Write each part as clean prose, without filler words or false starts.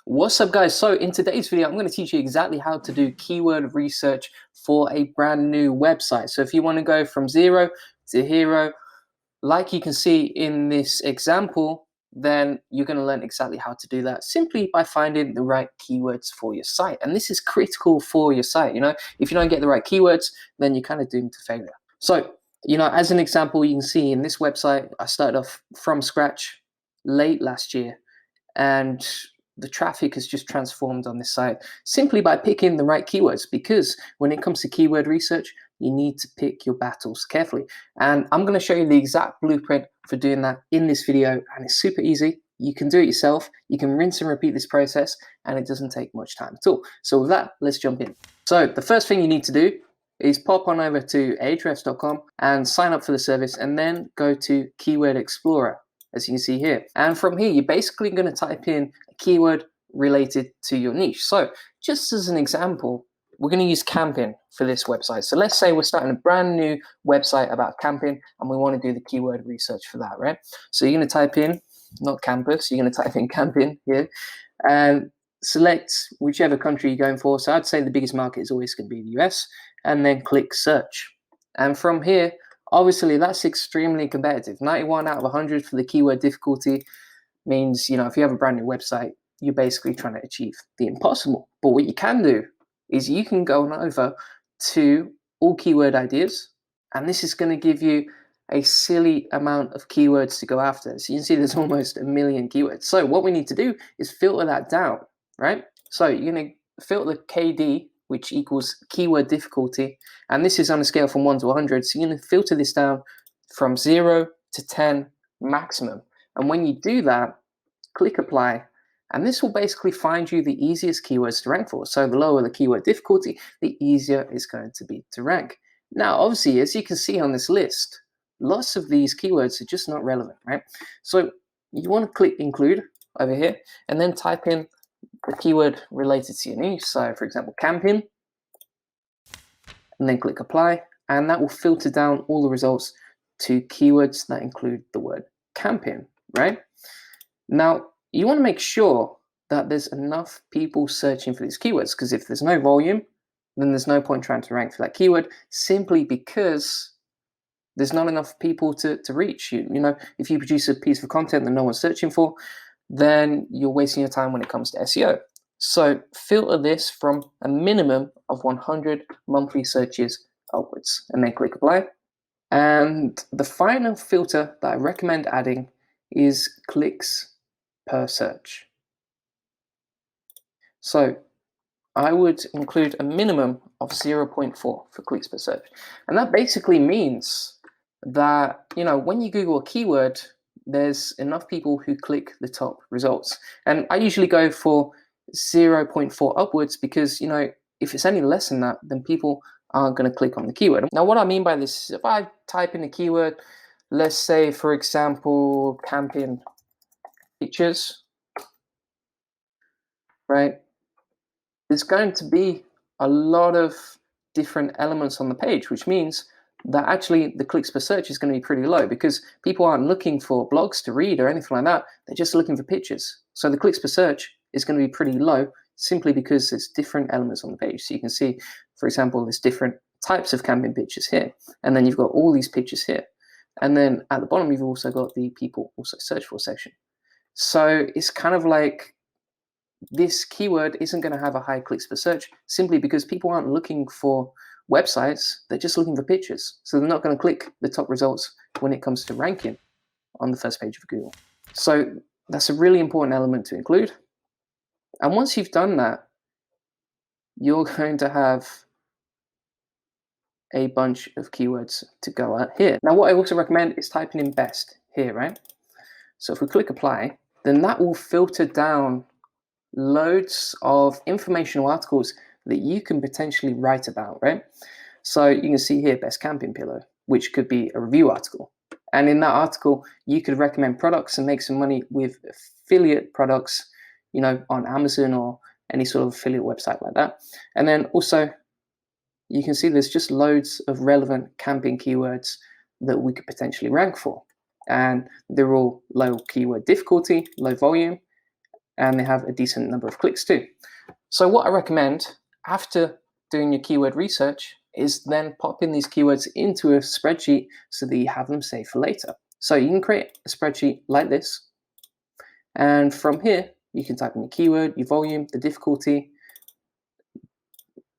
What's up, guys? So in today's video, I'm going to teach you exactly how to do keyword research for a brand new website. So if you want to go from 0 to hero, like you can see in this example, then you're going to learn exactly how to do that simply by finding the right keywords for your site. And this is critical for your site. If you don't get the right keywords, then you're kind of doomed to failure. So, as an example, you can see in this website, I started off from scratch late last year, and the traffic has just transformed on this site simply by picking the right keywords, because when it comes to keyword research, you need to pick your battles carefully. And I'm going to show you the exact blueprint for doing that in this video, and it's super easy. You can do it yourself. You can rinse and repeat this process, and it doesn't take much time at all. So with that, let's jump in. So the first thing you need to do is pop on over to ahrefs.com and sign up for the service, and then go to Keyword Explorer, as you can see here. And from here, you're basically going to type in a keyword related to your niche. So just as an example, we're going to use camping for this website. So let's say we're starting a brand new website about camping, and we want to do the keyword research for that, right? So you're going to type in, not campus, you're going to type in camping here, and select whichever country you're going for. So I'd say the biggest market is always going to be the US, and then click search. And from here, obviously, that's extremely competitive. 91 out of 100 for the keyword difficulty means, if you have a brand new website, you're basically trying to achieve the impossible. But what you can do is you can go on over to all keyword ideas, and this is going to give you a silly amount of keywords to go after. So you can see there's almost 1 million keywords. So what we need to do is filter that down, right? So you're going to filter KD, which equals keyword difficulty, and this is on a scale from 1 to 100. So you're going to filter this down from 0 to 10 maximum. And when you do that, click apply, and this will basically find you the easiest keywords to rank for. So the lower the keyword difficulty, the easier it's going to be to rank. Now, obviously, as you can see on this list, lots of these keywords are just not relevant, right? So you want to click include over here, and then type in the keyword related to your niche. So for example, camping, and then click apply, and that will filter down all the results to keywords that include the word camping, right? Now, you want to make sure that there's enough people searching for these keywords, because if there's no volume, then there's no point trying to rank for that keyword, simply because there's not enough people to reach. If you produce a piece of content that no one's searching for, then you're wasting your time when it comes to SEO. So filter this from a minimum of 100 monthly searches upwards, and then click apply. And the final filter that I recommend adding is clicks per search. So I would include a minimum of 0.4 for clicks per search. And that basically means that, when you Google a keyword, there's enough people who click the top results. And I usually go for 0.4 upwards, because, if it's any less than that, then people aren't going to click on the keyword. Now, what I mean by this is, if I type in a keyword, let's say, for example, camping pictures, right? There's going to be a lot of different elements on the page, which means that actually the clicks per search is going to be pretty low, because people aren't looking for blogs to read or anything like that. They're just looking for pictures. So the clicks per search is going to be pretty low, simply because there's different elements on the page. So you can see, for example, there's different types of camping pictures here, and then you've got all these pictures here. And then at the bottom, you've also got the people also search for section. So it's kind of like this keyword isn't going to have a high clicks per search, simply because people aren't looking for websites, they're just looking for pictures. So they're not going to click the top results when it comes to ranking on the first page of Google. So that's a really important element to include. And once you've done that, you're going to have a bunch of keywords to go at here. Now, what I also recommend is typing in best here, right? So if we click apply, then that will filter down loads of informational articles that you can potentially write about, right? So you can see here, best camping pillow, which could be a review article. And in that article, you could recommend products and make some money with affiliate products, on Amazon or any sort of affiliate website like that. And then also, you can see there's just loads of relevant camping keywords that we could potentially rank for. And they're all low keyword difficulty, low volume, and they have a decent number of clicks too. So what I recommend after doing your keyword research is then popping these keywords into a spreadsheet so that you have them saved for later. So you can create a spreadsheet like this, and from here you can type in your keyword, your volume, the difficulty,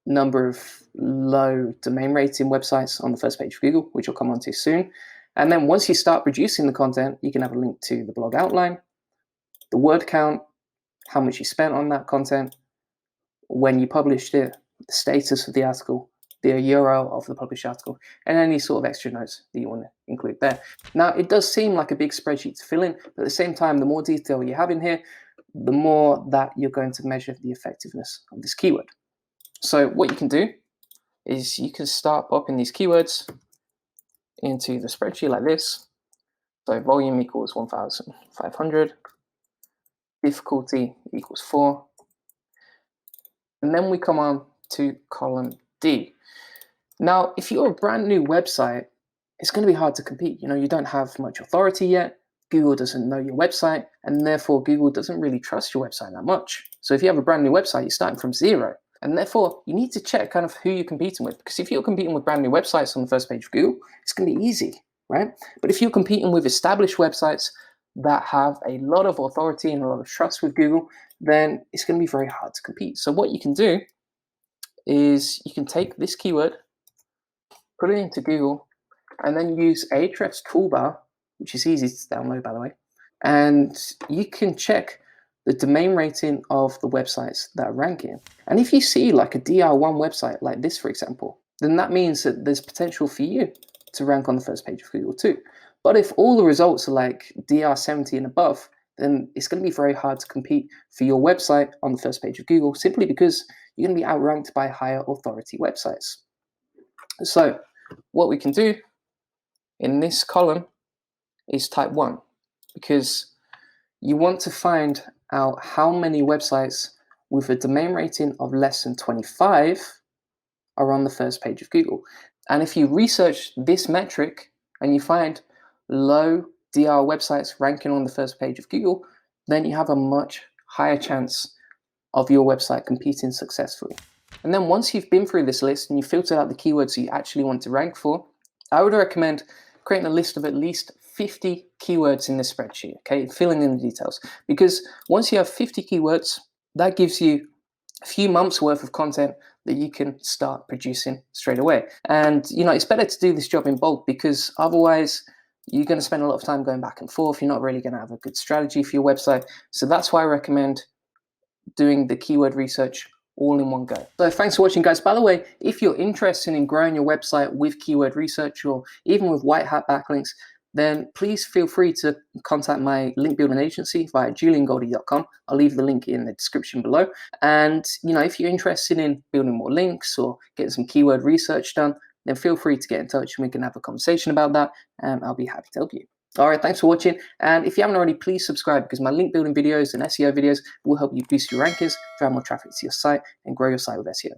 number of low domain rating websites on the first page of Google, which I'll come on to soon. And then once you start producing the content, you can have a link to the blog outline, the word count, how much you spent on that content, when you published it, the status of the article, the URL of the published article, and any sort of extra notes that you want to include there. Now, it does seem like a big spreadsheet to fill in, but at the same time, the more detail you have in here, the more that you're going to measure the effectiveness of this keyword. So what you can do is you can start popping these keywords into the spreadsheet like this. So volume equals 1,500, difficulty equals 4, and then we come on to column D. Now, if you're a brand new website, it's going to be hard to compete. You don't have much authority yet. Google doesn't know your website, and therefore Google doesn't really trust your website that much. So if you have a brand new website, you're starting from zero. And therefore, you need to check kind of who you're competing with. Because if you're competing with brand new websites on the first page of Google, it's going to be easy, right? But if you're competing with established websites that have a lot of authority and a lot of trust with Google, then it's going to be very hard to compete. So what you can do is you can take this keyword, put it into Google, and then use Ahrefs toolbar, which is easy to download, by the way. And you can check the domain rating of the websites that are ranking. And if you see like a DR1 website like this, for example, then that means that there's potential for you to rank on the first page of Google too. But if all the results are like DR70 and above, then it's going to be very hard to compete for your website on the first page of Google, simply because you're going to be outranked by higher authority websites. So what we can do in this column is type 1, because you want to find out how many websites with a domain rating of less than 25 are on the first page of Google. And if you research this metric and you find low DR websites ranking on the first page of Google, then you have a much higher chance of your website competing successfully. And then once you've been through this list and you've filtered out the keywords you actually want to rank for, I would recommend creating a list of at least 50 keywords in this spreadsheet, okay, filling in the details. Because once you have 50 keywords, that gives you a few months worth of content that you can start producing straight away. And it's better to do this job in bulk, because otherwise you're going to spend a lot of time going back and forth. You're not really going to have a good strategy for your website. So that's why I recommend doing the keyword research all in one go. So thanks for watching, guys. By the way, if you're interested in growing your website with keyword research or even with white hat backlinks, then please feel free to contact my link building agency via juliangoldie.com. I'll leave the link in the description below. And if you're interested in building more links or getting some keyword research done, then feel free to get in touch and we can have a conversation about that. And I'll be happy to help you. All right, thanks for watching. And if you haven't already, please subscribe, because my link building videos and SEO videos will help you boost your rankings, drive more traffic to your site, and grow your site with SEO.